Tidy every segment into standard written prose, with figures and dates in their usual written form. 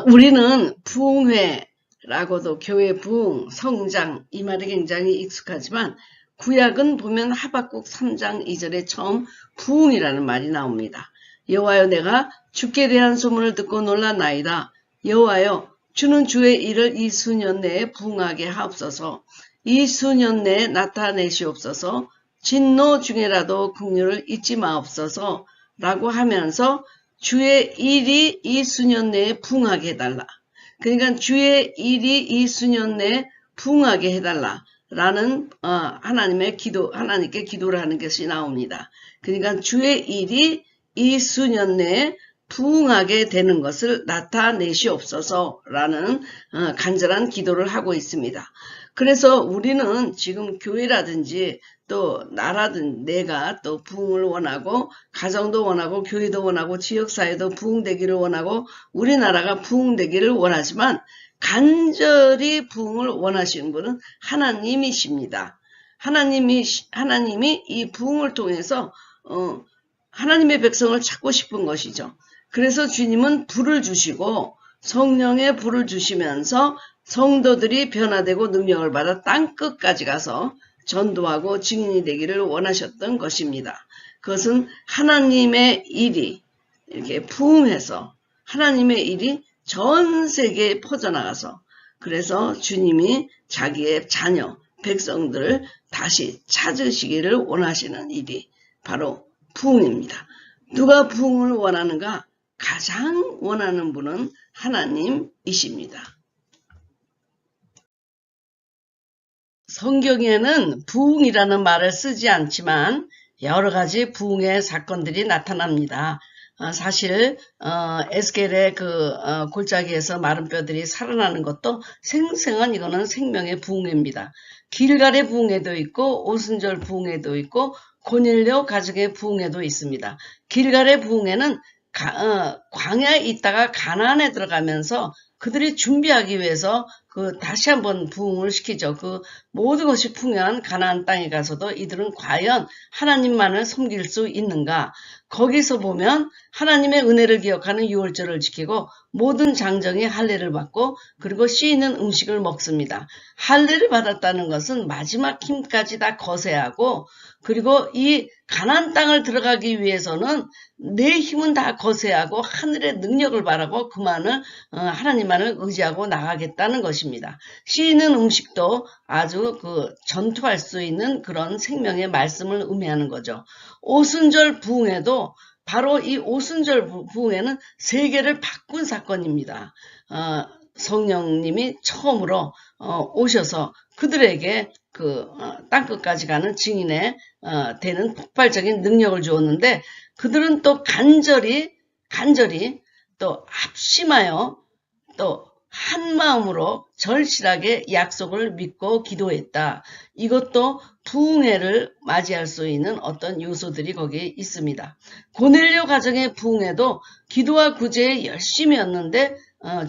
우리는 부흥회라고도 교회 부흥, 성장 이 말이 굉장히 익숙하지만 구약은 보면 하박국 3장 2절에 처음 부흥이라는 말이 나옵니다. 여호와여 내가 주께 대한 소문을 듣고 놀라나이다. 여호와여 주는 주의 일을 이 수년 내에 부흥하게 하옵소서. 이 수년 내에 나타내시옵소서. 진노 중에라도 긍휼을 잊지 마옵소서 라고 하면서 주의 일이 이 수년 내에 부흥하게 해달라. 그러니까 주의 일이 이 수년 내에 부흥하게 해달라. 라는 하나님께 기도를 하는 것이 나옵니다. 그러니까 주의 일이 이 수년 내에 부흥하게 되는 것을 나타내시옵소서라는 간절한 기도를 하고 있습니다. 그래서 우리는 지금 교회라든지 또 나라든 내가 또 부흥을 원하고 가정도 원하고 교회도 원하고 지역사회도 부흥되기를 원하고 우리나라가 부흥되기를 원하지만 간절히 부흥을 원하시는 분은 하나님이십니다. 하나님이 이 부흥을 통해서 하나님의 백성을 찾고 싶은 것이죠. 그래서 주님은 불을 주시고 성령의 불을 주시면서 성도들이 변화되고 능력을 받아 땅끝까지 가서 전도하고 증인이 되기를 원하셨던 것입니다. 그것은 하나님의 일이 이렇게 부흥해서 하나님의 일이 전 세계에 퍼져나가서 그래서 주님이 자기의 자녀, 백성들을 다시 찾으시기를 원하시는 일이 바로 부흥입니다. 누가 부흥을 원하는가? 가장 원하는 분은 하나님이십니다. 성경에는 부흥이라는 말을 쓰지 않지만 여러 가지 부흥의 사건들이 나타납니다. 사실 에스겔의 골짜기에서 마른 뼈들이 살아나는 것도 생생한 이거는 생명의 부흥회입니다. 길갈의 부흥회도 있고 오순절 부흥회도 있고 고넬료 가족의 부흥회도 있습니다. 길갈의 부흥회는 광야에 있다가 가나안에 들어가면서 그들이 준비하기 위해서 다시 한번 부흥을 시키죠. 모든 것이 풍요한 가나안 땅에 가서도 이들은 과연 하나님만을 섬길 수 있는가? 거기서 보면 하나님의 은혜를 기억하는 유월절을 지키고 모든 장정이 할례를 받고 그리고 씨 있는 음식을 먹습니다. 할례를 받았다는 것은 마지막 힘까지 다 거세하고 그리고 이 가나안 땅을 들어가기 위해서는 내 힘은 다 거세하고 하늘의 능력을 바라고 그만을 하나님만을 의지하고 나가겠다는 것입니다. 씨 있는 음식도 아주 전투할 수 있는 그런 생명의 말씀을 의미하는 거죠. 오순절 부흥회도 바로 이 오순절 부흥회는 세계를 바꾼 사건입니다. 성령님이 처음으로 오셔서 그들에게 땅끝까지 가는 증인의 되는 폭발적인 능력을 주었는데 그들은 또 간절히 또 합심하여 또 한마음으로 절실하게 약속을 믿고 기도했다. 이것도 부흥회를 맞이할 수 있는 어떤 요소들이 거기에 있습니다. 고넬료 가정의 부흥회도 기도와 구제에 열심이었는데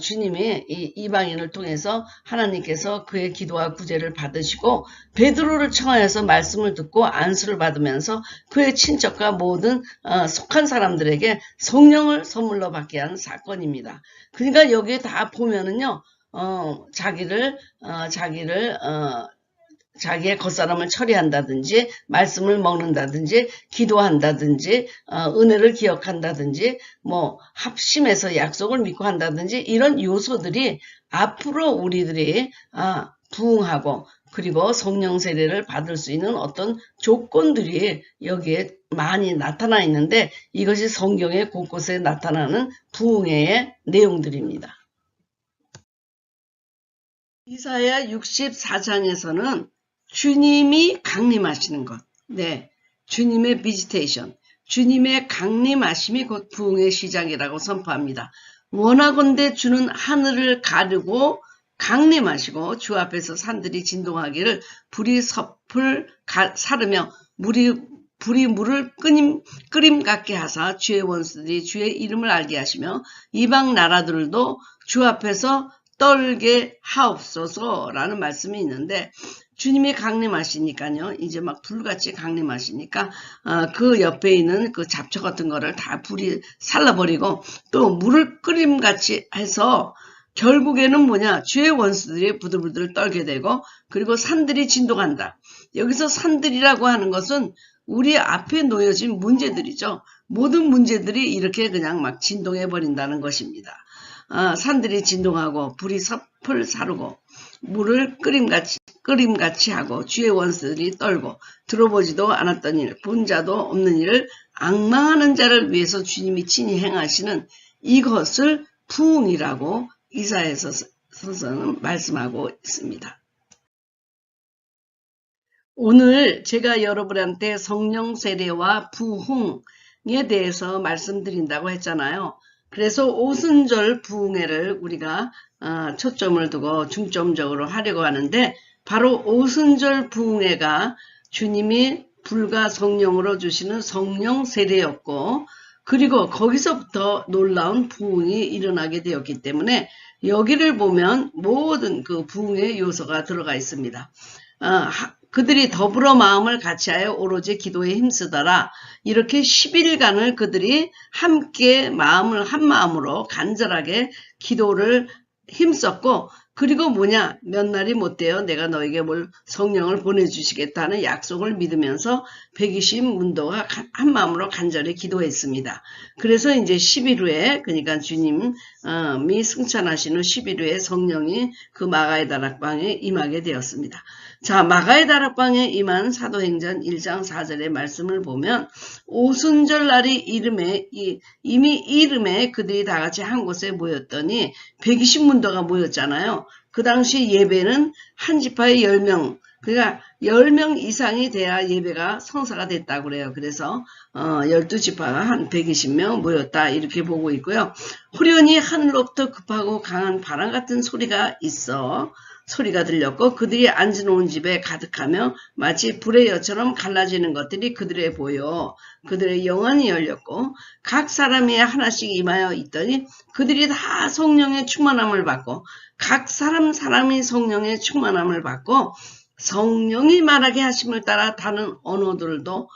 주님이 이 이방인을 통해서 하나님께서 그의 기도와 구제를 받으시고 베드로를 청하여서 말씀을 듣고 안수를 받으면서 그의 친척과 모든 속한 사람들에게 성령을 선물로 받게 한 사건입니다. 그러니까 여기에 다 보면은요, 자기의 겉사람을 처리한다든지 말씀을 먹는다든지 기도한다든지 은혜를 기억한다든지 합심해서 약속을 믿고 한다든지 이런 요소들이 앞으로 우리들이 부흥하고 그리고 성령 세례를 받을 수 있는 어떤 조건들이 여기에 많이 나타나 있는데 이것이 성경의 곳곳에 나타나는 부흥회의 내용들입니다. 이사야 64장에서는 주님이 강림하시는 것, 주님의 비지테이션, 주님의 강림하심이 곧 부흥의 시작이라고 선포합니다. 원하건대 주는 하늘을 가르고 강림하시고 주 앞에서 산들이 진동하기를 불이 섭을 사르며 불이 물을 끓임 같게 하사 주의 원수들이 주의 이름을 알게 하시며 이방 나라들도 주 앞에서 떨게 하옵소서라는 말씀이 있는데 주님이 강림하시니까요. 이제 막 불같이 강림하시니까 그 옆에 있는 그 잡초 같은 거를 다 불이 살라버리고 또 물을 끓임같이 해서 결국에는 뭐냐, 주의 원수들이 부들부들 떨게 되고, 그리고 산들이 진동한다. 여기서 산들이라고 하는 것은 우리 앞에 놓여진 문제들이죠. 모든 문제들이 이렇게 그냥 막 진동해 버린다는 것입니다. 산들이 진동하고 불이 섭을 사르고 물을 끓임같이 하고 주의 원수들이 떨고 들어보지도 않았던 일, 본 자도 없는 일을 앙망하는 자를 위해서 주님이 친히 행하시는 이것을 부흥이라고 이사야서는 말씀하고 있습니다. 오늘 제가 여러분한테 성령 세례와 부흥에 대해서 말씀드린다고 했잖아요. 그래서 오순절 부흥회를 우리가 초점을 두고 중점적으로 하려고 하는데, 바로 오순절 부흥회가 주님이 불과 성령으로 주시는 성령 세례였고, 그리고 거기서부터 놀라운 부흥이 일어나게 되었기 때문에 여기를 보면 모든 그 부흥의 요소가 들어가 있습니다. 그들이 더불어 마음을 같이하여 오로지 기도에 힘쓰더라. 이렇게 10일간을 그들이 함께 마음을 한 마음으로 간절하게 기도를 힘썼고, 그리고 뭐냐, 몇 날이 못되어 내가 너에게 성령을 보내주시겠다는 약속을 믿으면서 120 문도가 한 마음으로 간절히 기도했습니다. 그래서 이제 10일 후에, 그러니까 주님이 승천하신 후 10일 후에 성령이 그 마가의 다락방에 임하게 되었습니다. 자, 마가의 다락방에 임한 사도행전 1장 4절의 말씀을 보면, 오순절 날이 이미 이름에 그들이 다 같이 한 곳에 모였더니 120문도가 모였잖아요. 그 당시 예배는 한 지파에 10명, 그러니까 10명 이상이 돼야 예배가 성사가 됐다고 그래요. 그래서 12지파가 한 120명 모였다, 이렇게 보고 있고요. 후련히 하늘로부터 급하고 강한 바람 같은 소리가 들렸고, 그들이 앉아놓은 집에 가득하며 마치 불의 여처럼 갈라지는 것들이 그들에 보여 그들의 영안이 열렸고, 각 사람이 하나씩 임하여 있더니 그들이 다 성령의 충만함을 받고, 각 사람이 성령의 충만함을 받고 성령이 말하게 하심을 따라 다른 언어들로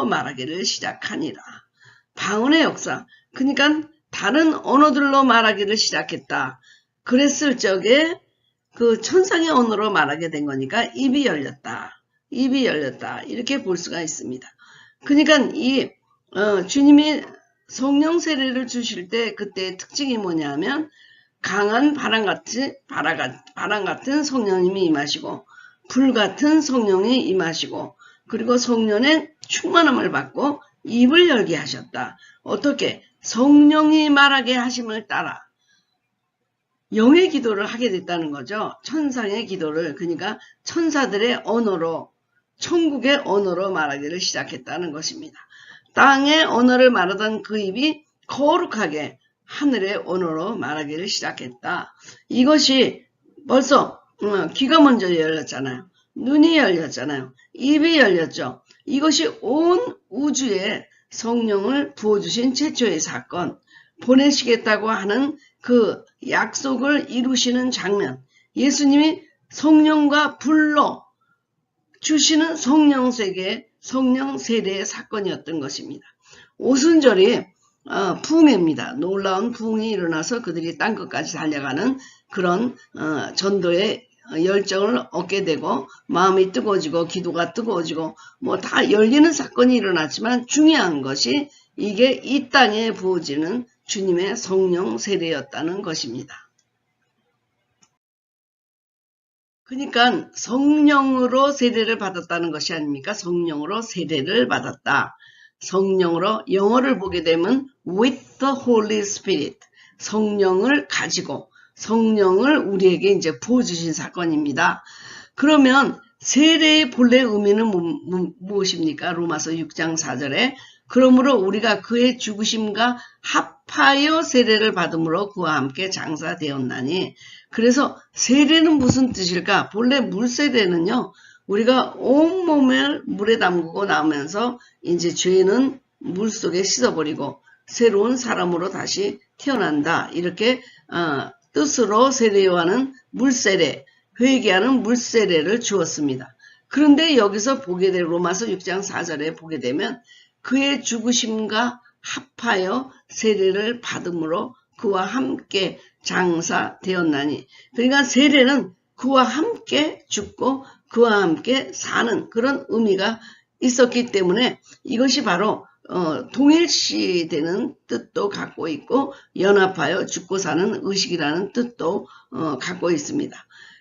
말하기를 시작하니라. 방언의 역사, 그러니까 다른 언어들로 말하기를 시작했다. 그랬을 적에 그 천상의 언어로 말하게 된 거니까 입이 열렸다, 이렇게 볼 수가 있습니다. 그러니까 주님이 성령 세례를 주실 때 그때의 특징이 뭐냐면, 강한 바람 같은 성령님이 임하시고, 불 같은 성령이 임하시고, 그리고 성령의 충만함을 받고 입을 열게 하셨다. 어떻게? 성령이 말하게 하심을 따라 영의 기도를 하게 됐다는 거죠. 천상의 기도를, 그러니까 천사들의 언어로, 천국의 언어로 말하기를 시작했다는 것입니다. 땅의 언어를 말하던 그 입이 거룩하게 하늘의 언어로 말하기를 시작했다. 이것이 벌써 귀가 먼저 열렸잖아요. 눈이 열렸잖아요. 입이 열렸죠. 이것이 온 우주에 성령을 부어주신 최초의 사건, 보내시겠다고 하는 그 약속을 이루시는 장면, 예수님이 성령과 불로 주시는 성령 세례의 사건이었던 것입니다. 오순절이 부흥회입니다. 놀라운 부흥이 일어나서 그들이 땅끝까지 달려가는 그런 전도의 열정을 얻게 되고, 마음이 뜨거워지고 기도가 뜨거워지고 뭐 다 열리는 사건이 일어났지만, 중요한 것이 이게 이 땅에 부어지는 주님의 성령 세례였다는 것입니다. 그러니까 성령으로 세례를 받았다는 것이 아닙니까? 성령으로 세례를 받았다. 성령으로, 영어를 보게 되면 with the Holy Spirit, 성령을 가지고 성령을 우리에게 이제 부어주신 사건입니다. 그러면 세례의 본래 의미는 무엇입니까? 로마서 6장 4절에 그러므로 우리가 그의 죽으심과 합하여 세례를 받음으로 그와 함께 장사되었나니. 그래서 세례는 무슨 뜻일까? 본래 물세례는요, 우리가 온몸을 물에 담그고 나오면서 이제 죄는 물 속에 씻어버리고 새로운 사람으로 다시 태어난다, 이렇게 뜻으로 세례요한은 물세례, 회개하는 물세례를 주었습니다. 그런데 여기서 보게 될 로마서 6장 4절에 보게 되면 그의 죽으심과 합하여 세례를 받음으로 그와 함께 장사되었나니, 그러니까 세례는 그와 함께 죽고 그와 함께 사는 그런 의미가 있었기 때문에 이것이 바로 동일시되는 뜻도 갖고 있고 연합하여 죽고 사는 의식이라는 뜻도 갖고 있습니다.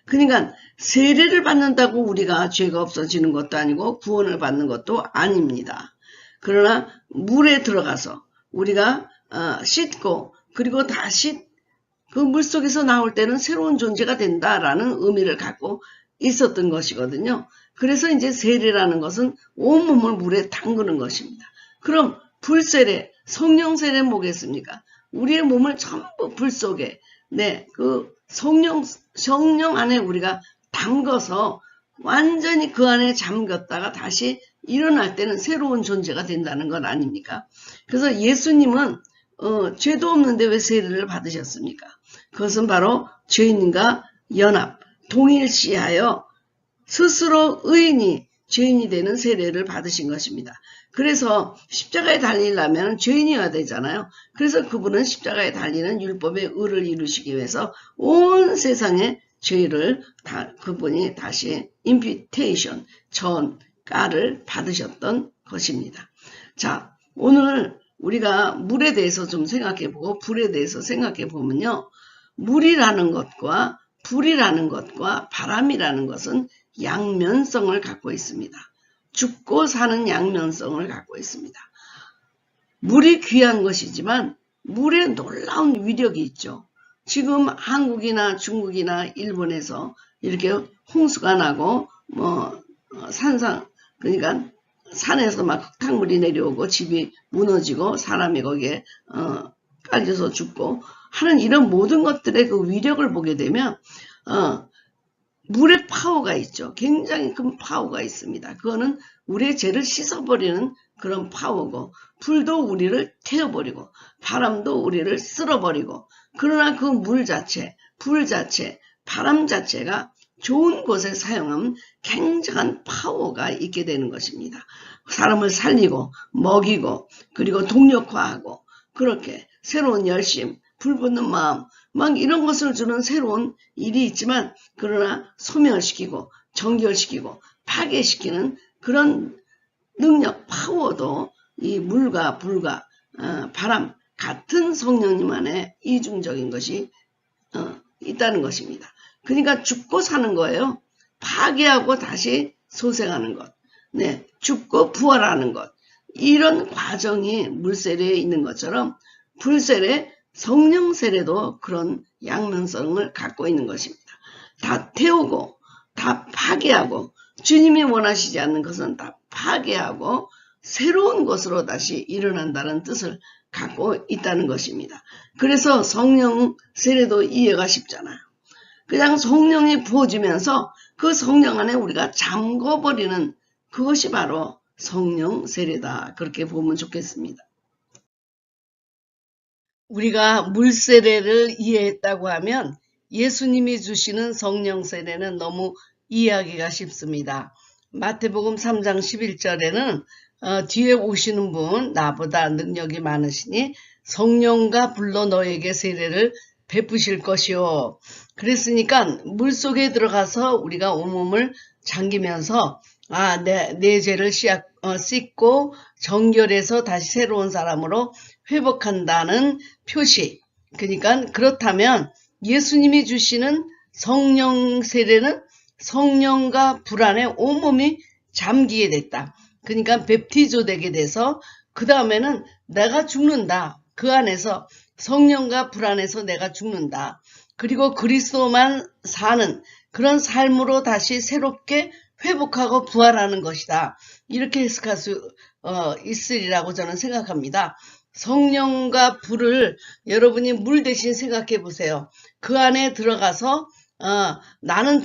그러니까 세례를 받는다고 우리가 죄가 없어지는 것도 아니고 구원을 받는 것도 아닙니다. 그러나 물에 들어가서 우리가 씻고 그리고 다시 그 물속에서 나올 때는 새로운 존재가 된다라는 의미를 갖고 있었던 것이거든요. 그래서 이제 세례라는 것은 온몸을 물에 담그는 것입니다. 그럼 불세례, 성령세례는 뭐겠습니까? 우리의 몸을 전부 불 속에 그 성령 안에 우리가 담궈서 완전히 그 안에 잠겼다가 다시 일어날 때는 새로운 존재가 된다는 것 아닙니까? 그래서 예수님은 죄도 없는데 왜 세례를 받으셨습니까? 그것은 바로 죄인과 연합, 동일시하여 스스로 의인이 죄인이 되는 세례를 받으신 것입니다. 그래서 십자가에 달리려면 죄인이어야 되잖아요. 그래서 그분은 십자가에 달리는 율법의 의를 이루시기 위해서 온 세상의 죄를 그분이 다시 임피테이션, 전가를 받으셨던 것입니다. 자, 오늘 우리가 물에 대해서 좀 생각해보고 불에 대해서 생각해보면요. 물이라는 것과 불이라는 것과 바람이라는 것은 양면성을 갖고 있습니다. 죽고 사는 양면성을 갖고 있습니다. 물이 귀한 것이지만 물에 놀라운 위력이 있죠. 지금 한국이나 중국이나 일본에서 이렇게 홍수가 나고 그러니까 산에서 막 흙탕물이 내려오고 집이 무너지고 사람이 거기에 깔려서 죽고 하는 이런 모든 것들의 그 위력을 보게 되면 물의 파워가 있죠. 굉장히 큰 파워가 있습니다. 그거는 우리의 죄를 씻어버리는 그런 파워고, 불도 우리를 태워버리고 바람도 우리를 쓸어버리고, 그러나 그 물 자체, 불 자체, 바람 자체가 좋은 곳에 사용하면 굉장한 파워가 있게 되는 것입니다. 사람을 살리고 먹이고 그리고 동력화하고 그렇게 새로운 열심, 불붙는 마음 막 이런 것을 주는 새로운 일이 있지만, 그러나 소멸시키고 정결시키고 파괴시키는 그런 능력, 파워도 이 물과 불과 바람 같은 성령님 안에 이중적인 것이 있다는 것입니다. 그러니까 죽고 사는 거예요. 파괴하고 다시 소생하는 것, 죽고 부활하는 것, 이런 과정이 물세례에 있는 것처럼 불세례, 성령세례도 그런 양면성을 갖고 있는 것입니다. 다 태우고 다 파괴하고 주님이 원하시지 않는 것은 다 파괴하고 새로운 것으로 다시 일어난다는 뜻을 갖고 있다는 것입니다. 그래서 성령 세례도 이해가 쉽잖아요. 그냥 성령이 부어지면서 그 성령 안에 우리가 잠궈버리는 그것이 바로 성령 세례다. 그렇게 보면 좋겠습니다. 우리가 물세례를 이해했다고 하면 예수님이 주시는 성령 세례는 너무 이해하기가 쉽습니다. 마태복음 3장 11절에는 뒤에 오시는 분 나보다 능력이 많으시니 성령과 불로 너에게 세례를 베푸실 것이요. 그랬으니까 물속에 들어가서 우리가 온몸을 잠기면서 내 죄를 씻고 정결해서 다시 새로운 사람으로 회복한다는 표시. 그러니까 그렇다면 예수님이 주시는 성령 세례는 성령과 불 안에 온몸이 잠기게 됐다. 그러니까 뵙티조 되게 돼서 그 다음에는 내가 죽는다. 그 안에서 성령과 불 안에서 내가 죽는다. 그리고 그리스도만 사는 그런 삶으로 다시 새롭게 회복하고 부활하는 것이다. 이렇게 해석할 수 있으리라고 저는 생각합니다. 성령과 불을 여러분이 물 대신 생각해 보세요. 그 안에 들어가서 나는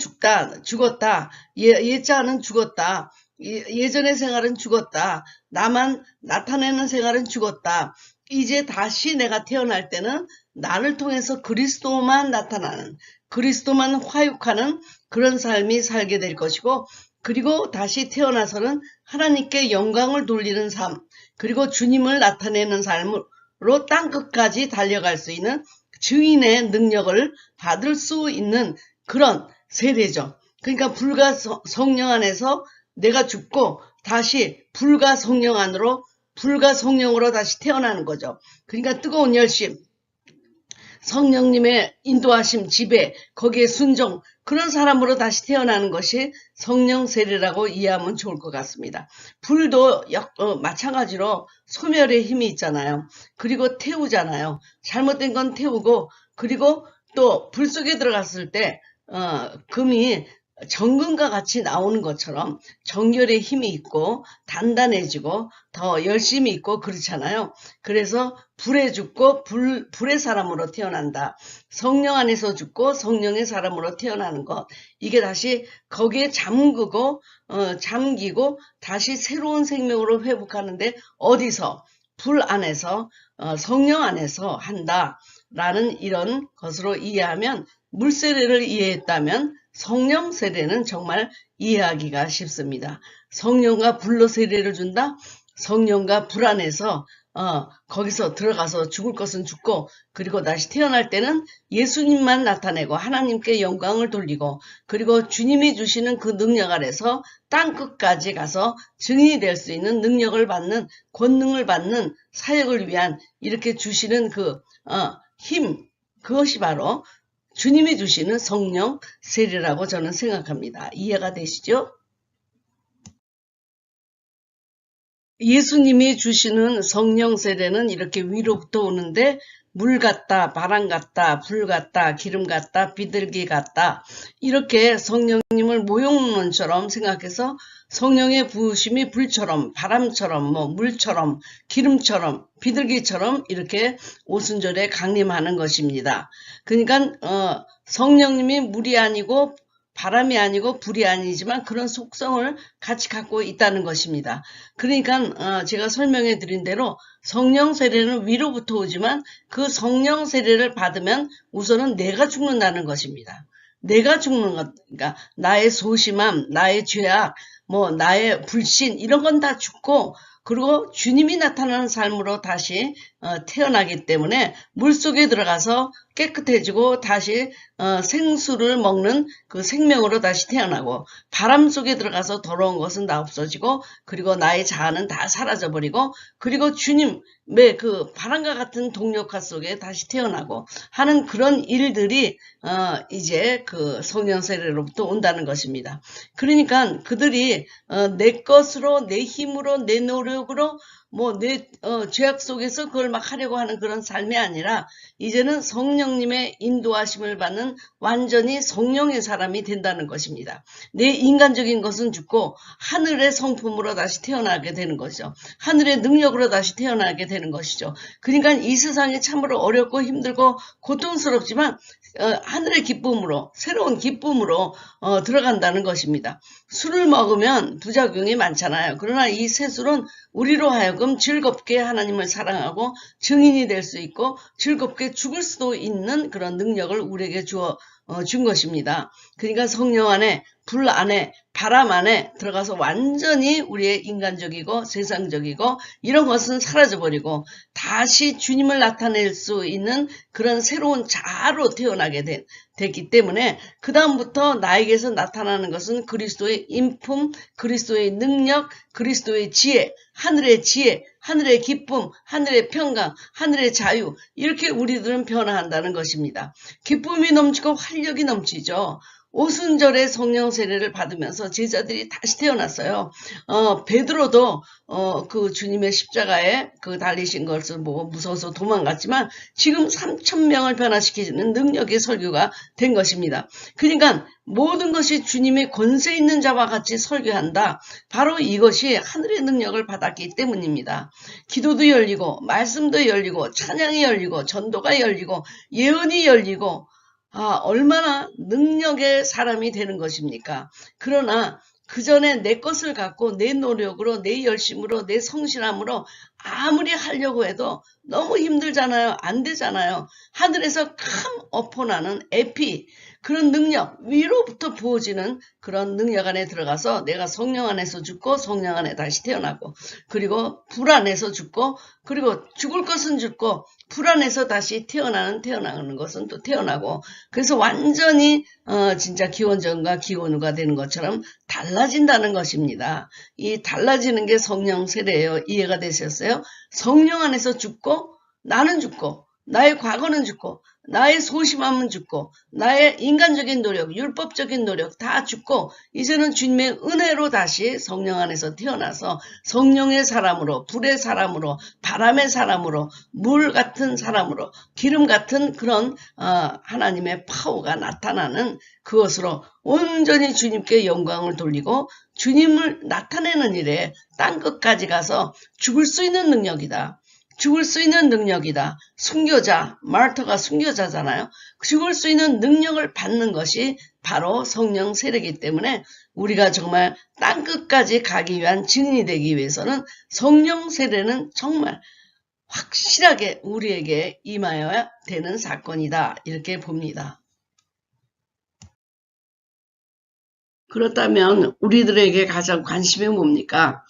죽었다. 옛자는 죽었다. 예전의 생활은 죽었다. 나만 나타내는 생활은 죽었다. 이제 다시 내가 태어날 때는 나를 통해서 그리스도만 나타나는, 그리스도만 화육하는 그런 삶이 살게 될 것이고, 그리고 다시 태어나서는 하나님께 영광을 돌리는 삶, 그리고 주님을 나타내는 삶으로 땅끝까지 달려갈 수 있는 증인의 능력을 받을 수 있는 그런 세대죠. 그러니까 불과 성령 안에서 내가 죽고 다시 불과 성령 안으로, 불과 성령으로 다시 태어나는 거죠. 그러니까 뜨거운 열심, 성령님의 인도하심, 지배, 거기에 순종, 그런 사람으로 다시 태어나는 것이 성령 세례라고 이해하면 좋을 것 같습니다. 불도 마찬가지로 소멸의 힘이 있잖아요. 그리고 태우잖아요. 잘못된 건 태우고, 그리고 또 불 속에 들어갔을 때 금이 정금과 같이 나오는 것처럼 정결의 힘이 있고 단단해지고 더 열심이 있고 그렇잖아요. 그래서 불에 죽고 불의 사람으로 태어난다. 성령 안에서 죽고 성령의 사람으로 태어나는 것. 이게 다시 거기에 잠기고 다시 새로운 생명으로 회복하는데 어디서? 불 안에서, 성령 안에서 한다라는 이런 것으로 이해하면, 물세례를 이해했다면 성령 세례는 정말 이해하기가 쉽습니다. 성령과 불로 세례를 준다? 성령과 불 안에서 거기서 들어가서 죽을 것은 죽고, 그리고 다시 태어날 때는 예수님만 나타내고 하나님께 영광을 돌리고, 그리고 주님이 주시는 그 능력 아래서 땅끝까지 가서 증인이 될 수 있는 능력을 받는, 권능을 받는 사역을 위한 이렇게 주시는 그 힘, 그것이 바로 주님이 주시는 성령 세례라고 저는 생각합니다. 이해가 되시죠? 예수님이 주시는 성령 세례는 이렇게 위로부터 오는데, 물 같다, 바람 같다, 불 같다, 기름 같다, 비둘기 같다, 이렇게 성령님을 모형론처럼 생각해서 성령의 부으심이 불처럼, 바람처럼, 물처럼, 기름처럼, 비둘기처럼 이렇게 오순절에 강림하는 것입니다. 그러니까 성령님이 물이 아니고 바람이 아니고 불이 아니지만 그런 속성을 같이 갖고 있다는 것입니다. 그러니까 제가 설명해 드린 대로 성령 세례는 위로부터 오지만 그 성령 세례를 받으면 우선은 내가 죽는다는 것입니다. 내가 죽는 것, 그러니까 나의 소심함, 나의 죄악, 나의 불신, 이런 건 다 죽고, 그리고 주님이 나타나는 삶으로 다시 태어나기 때문에 물속에 들어가서 깨끗해지고 다시 생수를 먹는 그 생명으로 다시 태어나고, 바람 속에 들어가서 더러운 것은 다 없어지고, 그리고 나의 자아는 다 사라져버리고, 그리고 주님의 그 바람과 같은 동력화 속에 다시 태어나고 하는 그런 일들이 이제 그 성령 세례로부터 온다는 것입니다. 그러니까 그들이 내 것으로, 내 힘으로, 내 노력으로 내 죄악 속에서 그걸 막 하려고 하는 그런 삶이 아니라 이제는 성령님의 인도하심을 받는 완전히 성령의 사람이 된다는 것입니다. 내 인간적인 것은 죽고 하늘의 성품으로 다시 태어나게 되는 것이죠. 하늘의 능력으로 다시 태어나게 되는 것이죠. 그러니까 이 세상이 참으로 어렵고 힘들고 고통스럽지만 하늘의 기쁨으로, 새로운 기쁨으로 들어간다는 것입니다. 술을 먹으면 부작용이 많잖아요. 그러나 이 새 술은 우리로 하여금 즐겁게 하나님을 사랑하고 증인이 될 수 있고 즐겁게 죽을 수도 있는 그런 능력을 우리에게 준 것입니다. 그러니까 성령 안에, 불 안에, 바람 안에 들어가서 완전히 우리의 인간적이고 세상적이고 이런 것은 사라져버리고 다시 주님을 나타낼 수 있는 그런 새로운 자아로 태어나게 됐기 때문에 그 다음부터 나에게서 나타나는 것은 그리스도의 인품, 그리스도의 능력, 그리스도의 지혜, 하늘의 기쁨, 하늘의 평강, 하늘의 자유, 이렇게 우리들은 변화한다는 것입니다. 기쁨이 넘치고 활력이 넘치죠. 오순절에 성령 세례를 받으면서 제자들이 다시 태어났어요. 베드로도 그 주님의 십자가에 그 달리신 것을 보고 무서워서 도망갔지만 지금 3,000명을 변화시키는 능력의 설교가 된 것입니다. 그러니까 모든 것이 주님의 권세 있는 자와 같이 설교한다. 바로 이것이 하늘의 능력을 받았기 때문입니다. 기도도 열리고 말씀도 열리고 찬양이 열리고 전도가 열리고 예언이 열리고 얼마나 능력의 사람이 되는 것입니까? 그러나 그 전에 내 것을 갖고 내 노력으로, 내 열심으로, 내 성실함으로 아무리 하려고 해도 너무 힘들잖아요. 안 되잖아요. 하늘에서 큰 어포나는 에피, 그런 능력, 위로부터 부어지는 그런 능력 안에 들어가서 내가 성령 안에서 죽고 성령 안에 다시 태어나고, 그리고 불 안에서 죽고, 그리고 죽을 것은 죽고 불 안에서 다시 태어나는 것은 또 태어나고, 그래서 완전히 진짜 기원전과 기원후가 되는 것처럼 달라진다는 것입니다. 이 달라지는 게 성령 세례예요. 이해가 되셨어요? 성령 안에서 죽고 나는 죽고 나의 과거는 죽고 나의 소심함은 죽고 나의 인간적인 노력, 율법적인 노력 다 죽고 이제는 주님의 은혜로 다시 성령 안에서 태어나서 성령의 사람으로, 불의 사람으로, 바람의 사람으로, 물 같은 사람으로, 기름 같은 그런 하나님의 파워가 나타나는 그것으로 온전히 주님께 영광을 돌리고 주님을 나타내는 일에 땅끝까지 가서 죽을 수 있는 능력이다. 죽을 수 있는 능력이다. 순교자, 마르타가 순교자잖아요. 죽을 수 있는 능력을 받는 것이 바로 성령 세례이기 때문에 우리가 정말 땅끝까지 가기 위한 증인이 되기 위해서는 성령 세례는 정말 확실하게 우리에게 임하여야 되는 사건이다. 이렇게 봅니다. 그렇다면 우리들에게 가장 관심이 뭡니까?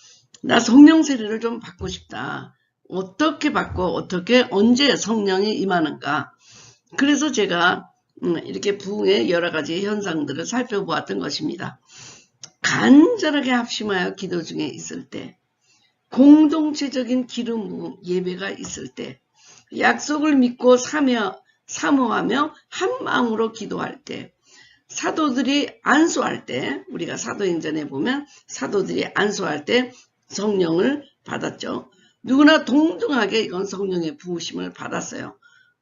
나 성령 세례를 좀 받고 싶다. 어떻게 받고 어떻게 언제 성령이 임하는가. 그래서 제가 이렇게 부흥의 여러 가지 현상들을 살펴보았던 것입니다. 간절하게 합심하여 기도 중에 있을 때, 공동체적인 기름 부음 예배가 있을 때, 약속을 믿고 사모하며 한 마음으로 기도할 때, 사도들이 안수할 때, 우리가 사도행전에 보면 사도들이 안수할 때 성령을 받았죠. 누구나 동등하게 이건 성령의 부으심을 받았어요.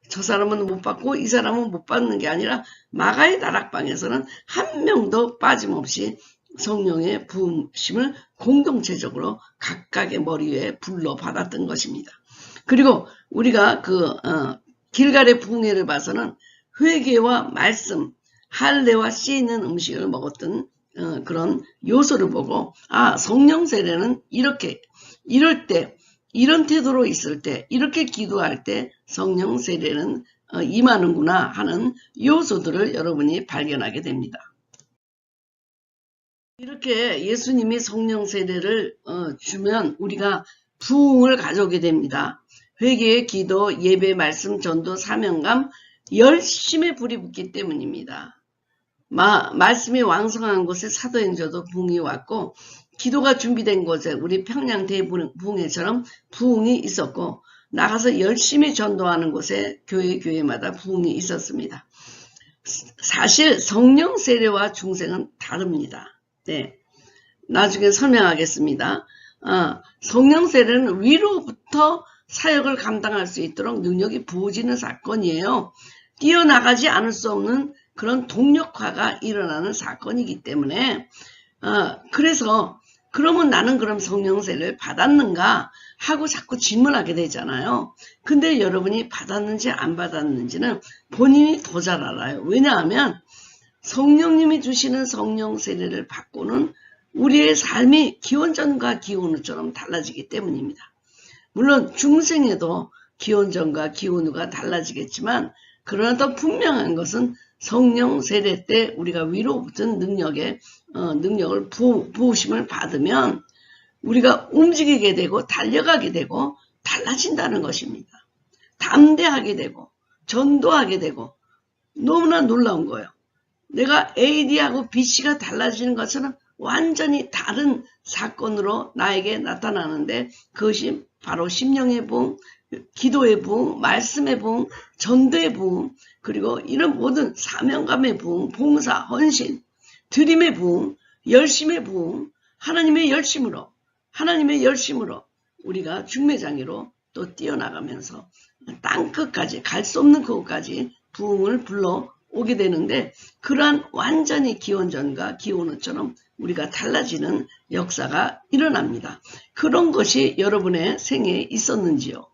저 사람은 못 받고 이 사람은 못 받는 게 아니라 마가의 다락방에서는 한 명도 빠짐없이 성령의 부으심을 공동체적으로 각각의 머리 위에 불러 받았던 것입니다. 그리고 우리가 길갈의 부흥회를 봐서는 회개와 말씀, 할례와 씨 있는 음식을 먹었던 그런 요소를 보고 성령 세례는 이렇게 이럴 때 이런 태도로 있을 때 이렇게 기도할 때 성령 세례는 임하는구나 하는 요소들을 여러분이 발견하게 됩니다. 이렇게 예수님이 성령 세례를 주면 우리가 부흥을 가져오게 됩니다. 회개, 기도, 예배, 말씀, 전도, 사명감, 열심히 불이 붙기 때문입니다. 말씀이 왕성한 곳에 사도행전도 부흥이 왔고 기도가 준비된 곳에 우리 평양 대부흥회처럼 부흥이 있었고 나가서 열심히 전도하는 곳에 교회마다 부흥이 있었습니다. 사실 성령 세례와 중생은 다릅니다. 네, 나중에 설명하겠습니다. 성령 세례는 위로부터 사역을 감당할 수 있도록 능력이 부어지는 사건이에요. 뛰어나가지 않을 수 없는 그런 동력화가 일어나는 사건이기 때문에 그래서 그러면 나는 그럼 성령 세례를 받았는가 하고 자꾸 질문하게 되잖아요. 근데 여러분이 받았는지 안 받았는지는 본인이 더 잘 알아요. 왜냐하면 성령님이 주시는 성령 세례를 받고는 우리의 삶이 기원전과 기원후처럼 달라지기 때문입니다. 물론 중생에도 기원전과 기원후가 달라지겠지만 그러나 더 분명한 것은 성령 세례 때 우리가 위로부터 능력을 부으심을 받으면 우리가 움직이게 되고 달려가게 되고 달라진다는 것입니다. 담대하게 되고 전도하게 되고 너무나 놀라운 거예요. 내가 AD하고 BC가 달라지는 것처럼 완전히 다른 사건으로 나에게 나타나는데 그것이 바로 심령의 부흥, 기도의 부흥, 말씀의 부흥, 전도의 부흥, 그리고 이런 모든 사명감의 부흥, 봉사, 헌신, 드림의 부흥, 열심의 부흥, 하나님의 열심으로 우리가 중매장애로 또 뛰어나가면서 땅끝까지 갈 수 없는 그곳까지 부흥을 불러오게 되는데 그러한 완전히 기원전과 기원후처럼 우리가 달라지는 역사가 일어납니다. 그런 것이 여러분의 생애에 있었는지요?